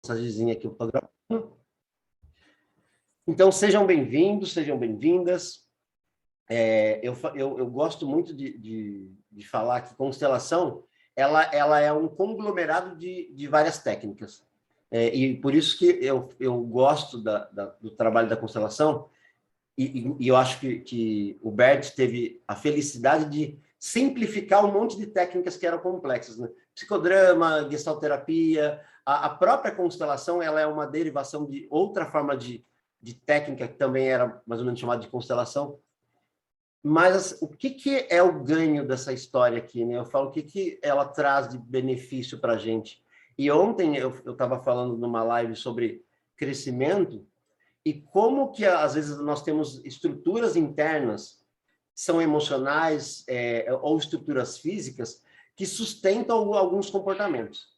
mensagenzinha aqui, eu estou gravando. Então, sejam bem-vindos, sejam bem-vindas. Eu gosto muito de falar que constelação, ela é um conglomerado de várias técnicas. E por isso que eu gosto do trabalho da constelação, e eu acho que o Bert teve a felicidade de simplificar um monte de técnicas que eram complexas, né? Psicodrama, gestalterapia, a própria constelação, ela é uma derivação de outra forma de técnica que também era mais ou menos chamada de constelação. Mas o que é o ganho dessa história aqui, né? Eu falo o que ela traz de benefício para a gente. E ontem eu estava falando numa live sobre crescimento e como que às vezes nós temos estruturas internas, são emocionais ou estruturas físicas, que sustentam alguns comportamentos.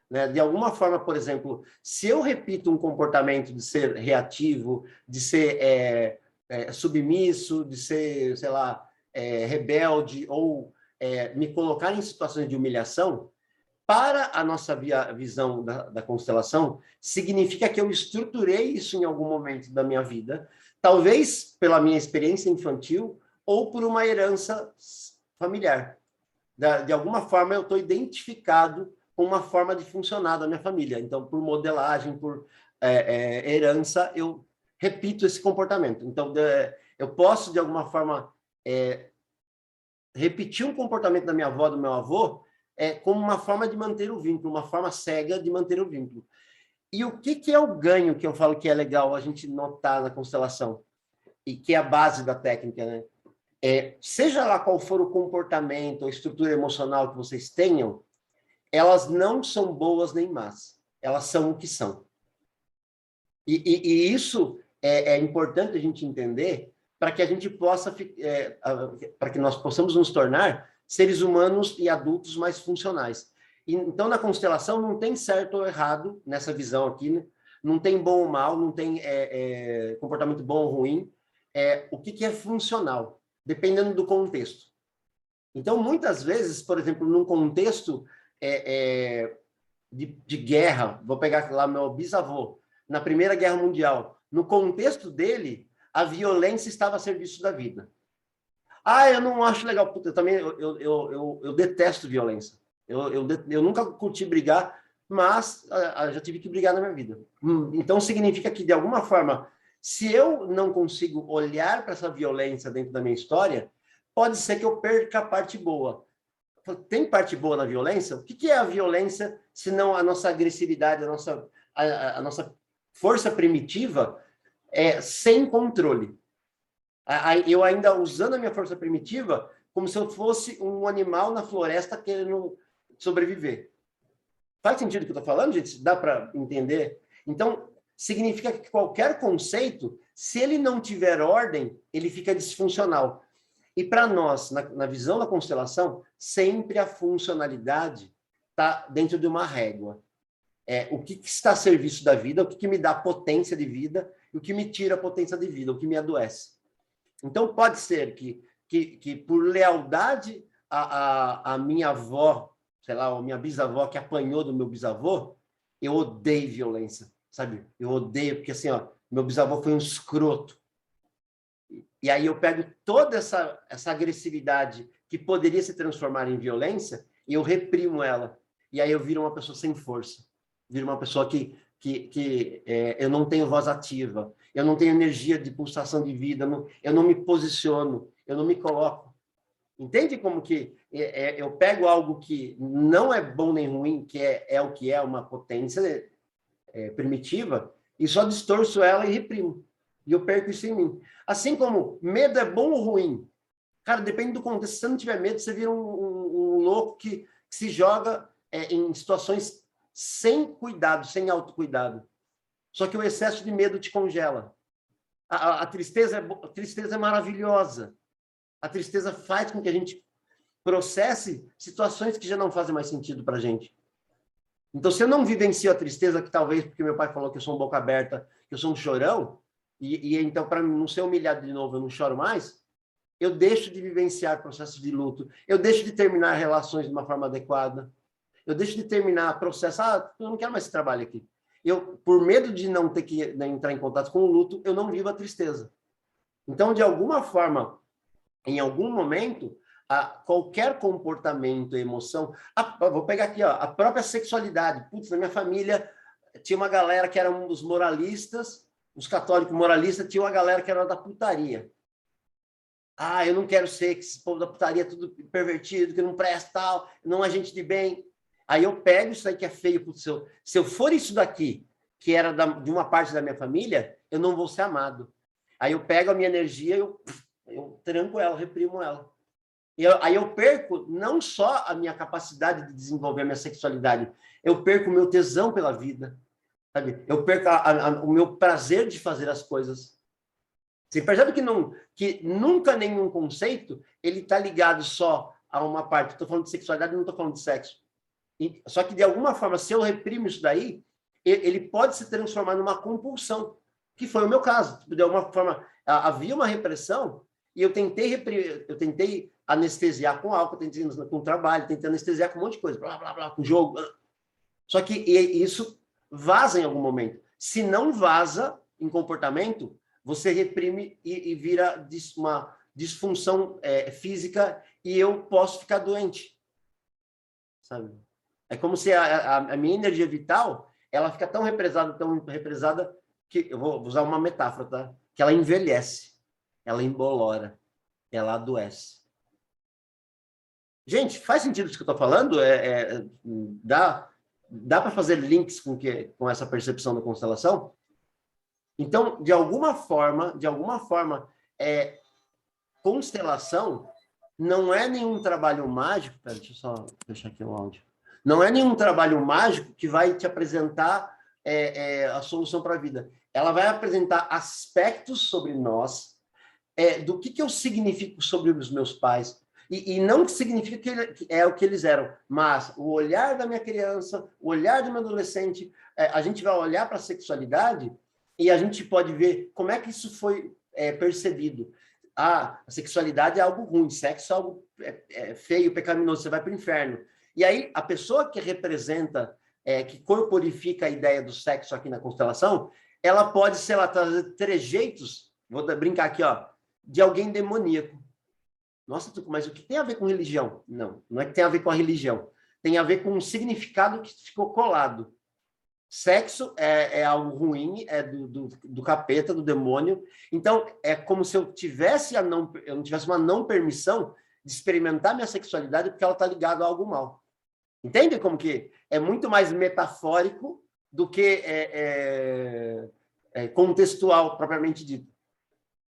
Né? De alguma forma, por exemplo, se eu repito um comportamento de ser reativo, de ser submisso, de ser, sei lá, rebelde, ou me colocar em situações de humilhação, para a nossa visão da constelação, significa que eu estruturei isso em algum momento da minha vida, talvez pela minha experiência infantil ou por uma herança familiar. De alguma forma, eu estou identificado com uma forma de funcionar da minha família. Então, por modelagem, por herança, eu repito esse comportamento. Então, eu posso, de alguma forma, repetir um comportamento da minha avó, do meu avô, como uma forma de manter o vínculo, uma forma cega de manter o vínculo. E o que é o ganho que eu falo que é legal a gente notar na constelação? E que é a base da técnica, né? Seja lá qual for o comportamento ou estrutura emocional que vocês tenham, elas não são boas nem más. Elas são o que são. E isso é importante a gente entender para que a gente possa, para que nós possamos nos tornar seres humanos e adultos mais funcionais. Então, na constelação, não tem certo ou errado, nessa visão aqui, né? Não tem bom ou mal, não tem comportamento bom ou ruim. O que é funcional, dependendo do contexto. Então, muitas vezes, por exemplo, num contexto de guerra, vou pegar lá meu bisavô, na Primeira Guerra Mundial, no contexto dele, a violência estava a serviço da vida. Eu não acho legal. Puta, eu detesto violência. Eu nunca curti brigar, mas já tive que brigar na minha vida. Então, significa que, de alguma forma, se eu não consigo olhar para essa violência dentro da minha história, pode ser que eu perca a parte boa. Tem parte boa na violência? O que é a violência, se não a nossa agressividade, a nossa força primitiva sem controle? Eu ainda usando a minha força primitiva como se eu fosse um animal na floresta querendo sobreviver. Faz sentido o que eu estou falando, gente? Dá para entender? Então, significa que qualquer conceito, se ele não tiver ordem, ele fica disfuncional. E para nós, na visão da constelação, sempre a funcionalidade está dentro de uma régua. O que está a serviço da vida, o que me dá potência de vida, e o que me tira a potência de vida, o que me adoece. Então, pode ser que por lealdade à minha avó, sei lá, ou minha bisavó que apanhou do meu bisavô, eu odeio violência, sabe? Eu odeio, porque assim, meu bisavô foi um escroto. E aí eu pego toda essa agressividade que poderia se transformar em violência e eu reprimo ela. E aí eu viro uma pessoa sem força. Viro uma pessoa que eu não tenho voz ativa, eu não tenho energia de pulsação de vida, eu não me posiciono, eu não me coloco. Entende como que eu pego algo que não é bom nem ruim, que é o que é uma potência primitiva, e só distorço ela e reprimo. E eu perco isso em mim. Assim como medo é bom ou ruim? Cara, depende do contexto. Se você não tiver medo, você vira um louco que se joga em situações sem cuidado, sem autocuidado. Só que o excesso de medo te congela. A tristeza é maravilhosa. A tristeza faz com que a gente processe situações que já não fazem mais sentido para a gente. Então, se eu não vivencio a tristeza, que talvez porque meu pai falou que eu sou um boca aberta, que eu sou um chorão, e então, para não ser humilhado de novo, eu não choro mais, eu deixo de vivenciar processos de luto, eu deixo de terminar relações de uma forma adequada, eu deixo de terminar processo, eu não quero mais esse trabalho aqui. por medo de não ter que, né, entrar em contato com o luto, eu não vivo a tristeza. Então, de alguma forma, em algum momento, qualquer comportamento, emoção... vou pegar aqui, ó, a própria sexualidade. Putz, na minha família tinha uma galera que era um dos moralistas, os católicos moralistas, tinha uma galera que era da putaria. Eu não quero ser que esse povo da putaria é tudo pervertido, que não presta tal, não é gente de bem. Aí eu pego isso aí que é feio. Putz, se eu for isso daqui, que era de uma parte da minha família, eu não vou ser amado. Aí eu pego a minha energia, eu tranco ela, reprimo ela. Aí eu perco não só a minha capacidade de desenvolver a minha sexualidade, eu perco o meu tesão pela vida, sabe? Eu perco o meu prazer de fazer as coisas. Você percebe que nunca nenhum conceito ele está ligado só a uma parte. Estou falando de sexualidade, não estou falando de sexo. Só que, de alguma forma, se eu reprimo isso daí, ele pode se transformar numa compulsão, que foi o meu caso. De alguma forma, havia uma repressão e eu tentei anestesiar com álcool, tentei com trabalho, tentei anestesiar com um monte de coisa, blá, blá, blá, com jogo. Só que isso vaza em algum momento. Se não vaza em comportamento, você reprime e vira uma disfunção física e eu posso ficar doente. Sabe? É como se a minha energia vital, ela fica tão represada, que eu vou usar uma metáfora, tá? Que ela envelhece, ela embolora, ela adoece. Gente, faz sentido isso que eu estou falando? Dá para fazer links com essa percepção da constelação? Então, de alguma forma, constelação não é nenhum trabalho mágico. Pera, deixa eu só fechar aqui o áudio. Não é nenhum trabalho mágico que vai te apresentar a solução para a vida. Ela vai apresentar aspectos sobre nós, do que eu significo sobre os meus pais, e não que significa que é o que eles eram, mas o olhar da minha criança, o olhar do meu adolescente, a gente vai olhar para a sexualidade e a gente pode ver como é que isso foi percebido. A sexualidade é algo ruim, sexo é algo feio, pecaminoso, você vai para o inferno. E aí, a pessoa que representa, que corporifica a ideia do sexo aqui na constelação, ela pode, sei lá, trazer trejeitos, vou brincar aqui, ó, de alguém demoníaco. Nossa, mas o que tem a ver com religião? Não é que tem a ver com a religião. Tem a ver com um significado que ficou colado. Sexo é algo ruim, é do capeta, do demônio. Então, é como se eu não tivesse uma não permissão de experimentar minha sexualidade porque ela está ligada a algo mal. Entende como que é muito mais metafórico do que contextual, propriamente dito.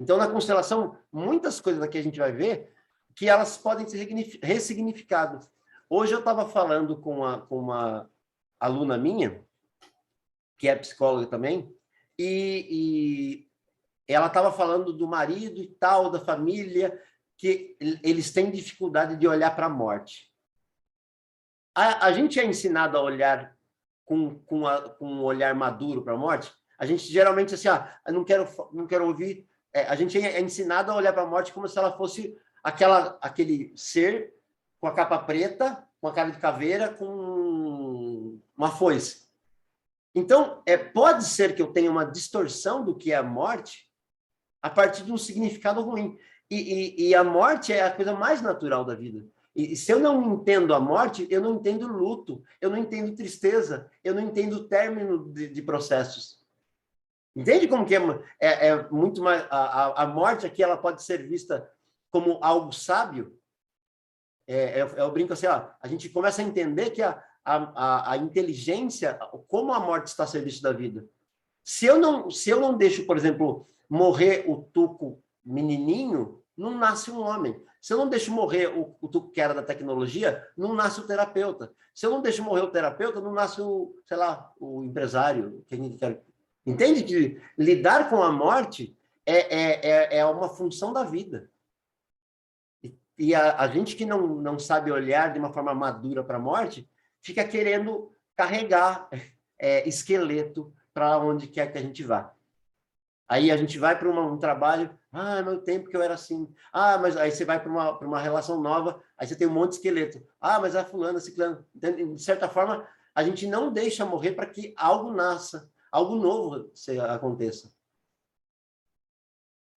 Então, na constelação, muitas coisas aqui a gente vai ver que elas podem ser ressignificadas. Hoje eu estava falando com uma aluna minha, que é psicóloga também, e ela estava falando do marido e tal, da família, que eles têm dificuldade de olhar para a morte. A gente é ensinado a olhar com um olhar maduro para a morte. A gente geralmente assim, eu não quero ouvir. A gente é ensinado a olhar para a morte como se ela fosse aquele ser com a capa preta, com a cara de caveira, com uma foice. Então, pode ser que eu tenha uma distorção do que é a morte a partir de um significado ruim. E a morte é a coisa mais natural da vida. E se eu não entendo a morte, eu não entendo luto, eu não entendo tristeza, eu não entendo o término de processos. Entende como que é muito mais... A morte aqui, ela pode ser vista como algo sábio. Eu brinco assim, a gente começa a entender que a inteligência, como a morte está a serviço da vida. Se eu não deixo, por exemplo, morrer o Tuco menininho, não nasce um homem. Se eu não deixo morrer o Tuco que era da tecnologia, não nasce o terapeuta. Se eu não deixo morrer o terapeuta, não nasce o empresário. Entende que lidar com a morte é uma função da vida. E a gente que não sabe olhar de uma forma madura para a morte, fica querendo carregar esqueleto para onde quer que a gente vá. Aí a gente vai para um trabalho, meu tempo que eu era assim. Mas aí você vai para uma relação nova, aí você tem um monte de esqueleto. Mas a fulana, ciclana. De certa forma, a gente não deixa morrer para que algo nasça, algo novo aconteça.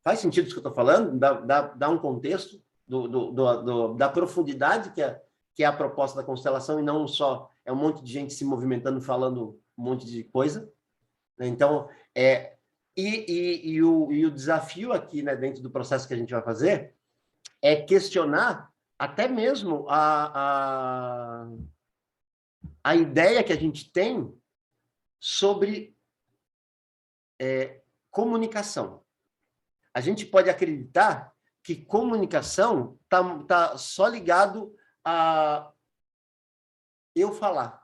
Faz sentido isso que eu estou falando? Dá um contexto da profundidade que é a proposta da constelação, e não só é um monte de gente se movimentando, falando um monte de coisa. Então, o desafio aqui, né, dentro do processo que a gente vai fazer, é questionar até mesmo a ideia que a gente tem sobre comunicação. A gente pode acreditar que comunicação tá só ligado a eu falar.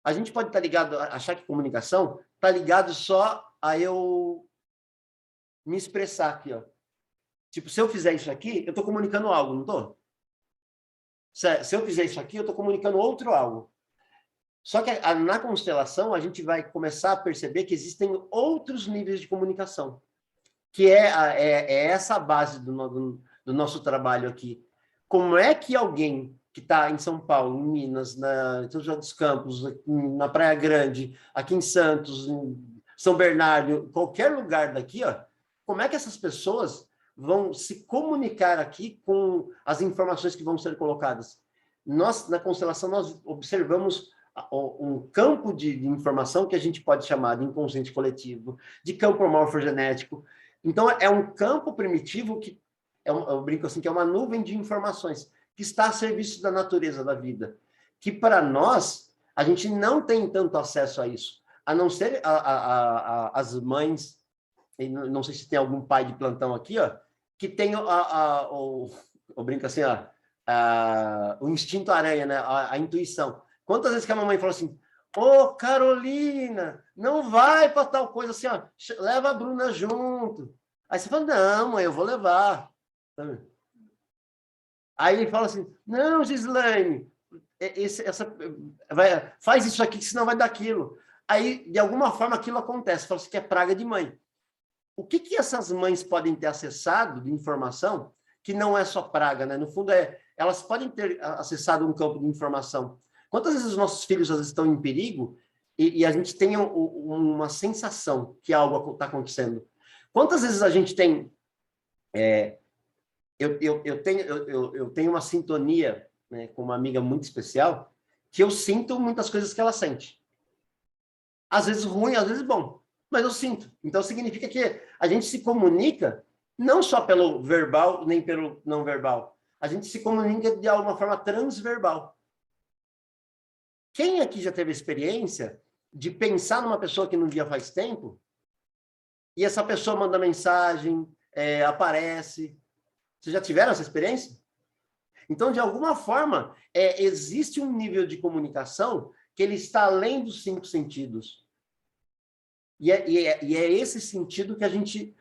A gente pode estar ligado, achar que comunicação está ligado só a eu me expressar aqui, ó. Tipo, se eu fizer isso aqui, eu estou comunicando algo, não estou? Se eu fizer isso aqui, eu estou comunicando outro algo. Só que na constelação, a gente vai começar a perceber que existem outros níveis de comunicação, que é essa a base do nosso trabalho aqui. Como é que alguém que está em São Paulo, em Minas, em São José dos Campos, na Praia Grande, aqui em Santos, em São Bernardo, qualquer lugar daqui, ó, como é que essas pessoas vão se comunicar aqui com as informações que vão ser colocadas? Nós, na constelação, nós observamos um campo de informação que a gente pode chamar de inconsciente coletivo, de campo morfogenético. Então, é um campo primitivo que, eu brinco assim, que é uma nuvem de informações que está a serviço da natureza da vida, que para nós, a gente não tem tanto acesso a isso, a não ser as mães, e não sei se tem algum pai de plantão aqui, ó, que tem eu brinco assim, ó, o instinto aranha, né? A intuição. Quantas vezes que a mamãe falou assim, ô, Carolina, não vai para tal coisa assim, ó, leva a Bruna junto. Aí você fala, não, mãe, eu vou levar. Aí ele fala assim, não, Gislaine, faz isso aqui, que senão vai dar aquilo. Aí, de alguma forma, aquilo acontece. Fala assim, que é praga de mãe. O que essas mães podem ter acessado de informação que não é só praga, né? No fundo, elas podem ter acessado um campo de informação. Quantas vezes os nossos filhos às vezes, estão em perigo e a gente tem uma sensação que algo está acontecendo? Quantas vezes a gente tem... eu tenho uma sintonia, né, com uma amiga muito especial, que eu sinto muitas coisas que ela sente. Às vezes ruim, às vezes bom, mas eu sinto. Então significa que a gente se comunica não só pelo verbal, nem pelo não verbal. A gente se comunica de alguma forma transverbal. Quem aqui já teve a experiência de pensar numa pessoa que não via faz tempo e essa pessoa manda mensagem, aparece? Vocês já tiveram essa experiência? Então, de alguma forma, existe um nível de comunicação que ele está além dos 5 sentidos. E é esse sentido que a gente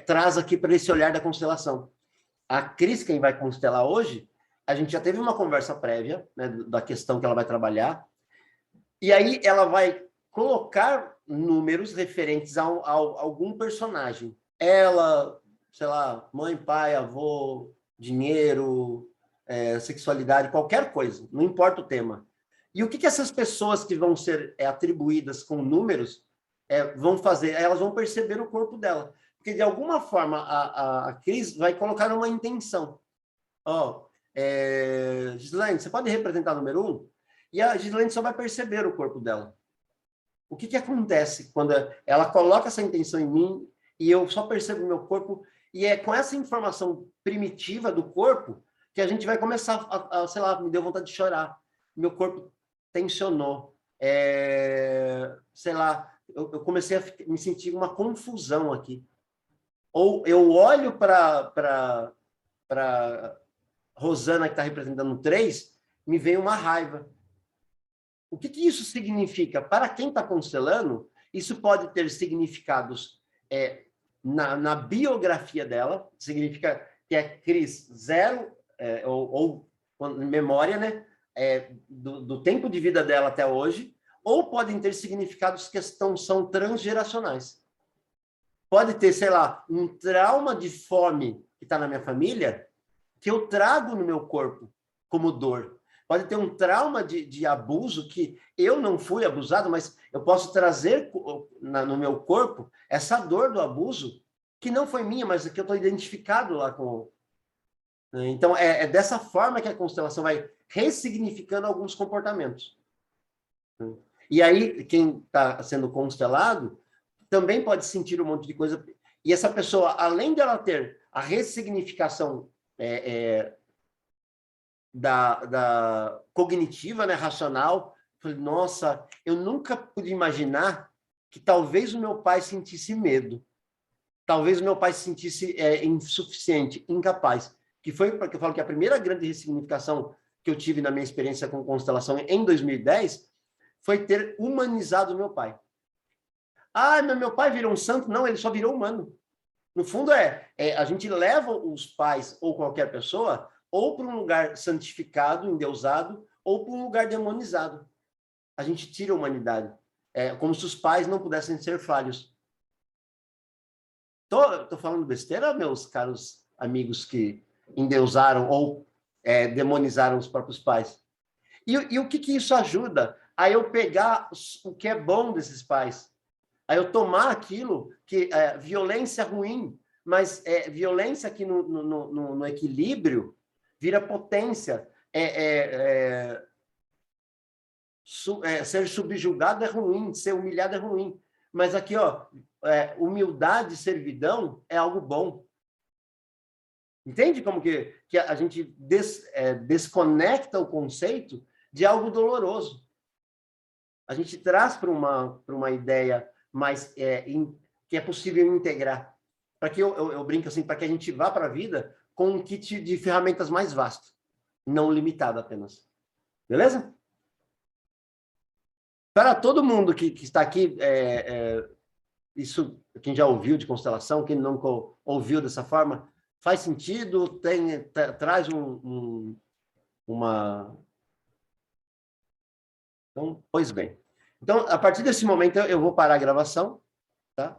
traz aqui para esse olhar da constelação. A Cris, quem vai constelar hoje, a gente já teve uma conversa prévia, né, da questão que ela vai trabalhar, e aí ela vai colocar números referentes a algum personagem. Ela, sei lá, mãe, pai, avô, dinheiro, sexualidade, qualquer coisa, não importa o tema. E o que essas pessoas que vão ser atribuídas com números vão fazer? Elas vão perceber o corpo dela. Porque, de alguma forma, a Cris vai colocar uma intenção. Ó, Gislaine, você pode representar o número 1? E a Gislaine só vai perceber o corpo dela. O que acontece quando ela coloca essa intenção em mim e eu só percebo o meu corpo? E é com essa informação primitiva do corpo que a gente vai começar sei lá, me deu vontade de chorar. Meu corpo tensionou. Sei lá, eu comecei a me sentir uma confusão aqui. Ou eu olho para Rosana, que está representando 3, me vem uma raiva. O que isso significa? Para quem está constelando, isso pode ter significados na biografia dela, significa que é Cris 0, ou memória, né? Do tempo de vida dela até hoje, ou podem ter significados que são transgeracionais. Pode ter, sei lá, um trauma de fome que está na minha família, que eu trago no meu corpo como dor. pode ter um trauma de abuso que eu não fui abusado, mas eu posso trazer no meu corpo essa dor do abuso que não foi minha, mas que eu estou identificado lá com... Então, é dessa forma que a constelação vai ressignificando alguns comportamentos. E aí, quem está sendo constelado também pode sentir um monte de coisa. E essa pessoa, além dela ter a ressignificação da cognitiva, né, racional, falei, nossa, eu nunca pude imaginar que talvez o meu pai sentisse medo. Talvez o meu pai se sentisse insuficiente, incapaz. Que foi porque eu falo que a primeira grande ressignificação que eu tive na minha experiência com constelação em 2010 foi ter humanizado o meu pai. Ah, meu pai virou um santo? Não, ele só virou humano. No fundo, a gente leva os pais ou qualquer pessoa ou para um lugar santificado, endeusado, ou para um lugar demonizado. A gente tira a humanidade. É como se os pais não pudessem ser falhos. Tô falando besteira, meus caros amigos que endeusaram ou demonizaram os próprios pais? E o que isso ajuda? A eu pegar o que é bom desses pais. A eu tomar aquilo que violência ruim, mas violência que no equilíbrio vira potência. Ser subjugado é ruim, ser humilhado é ruim. Mas aqui, ó, humildade e servidão é algo bom. Entende como que a gente desconecta o conceito de algo doloroso? A gente traz para uma ideia mais que é possível integrar. Para que eu brinco assim, para que a gente vá para a vida com um kit de ferramentas mais vasto, não limitado apenas. Beleza? Para todo mundo que está aqui, isso quem já ouviu de constelação, quem nunca ouviu dessa forma, faz sentido? Traz uma... Então, pois bem. Então, a partir desse momento, eu vou parar a gravação, tá?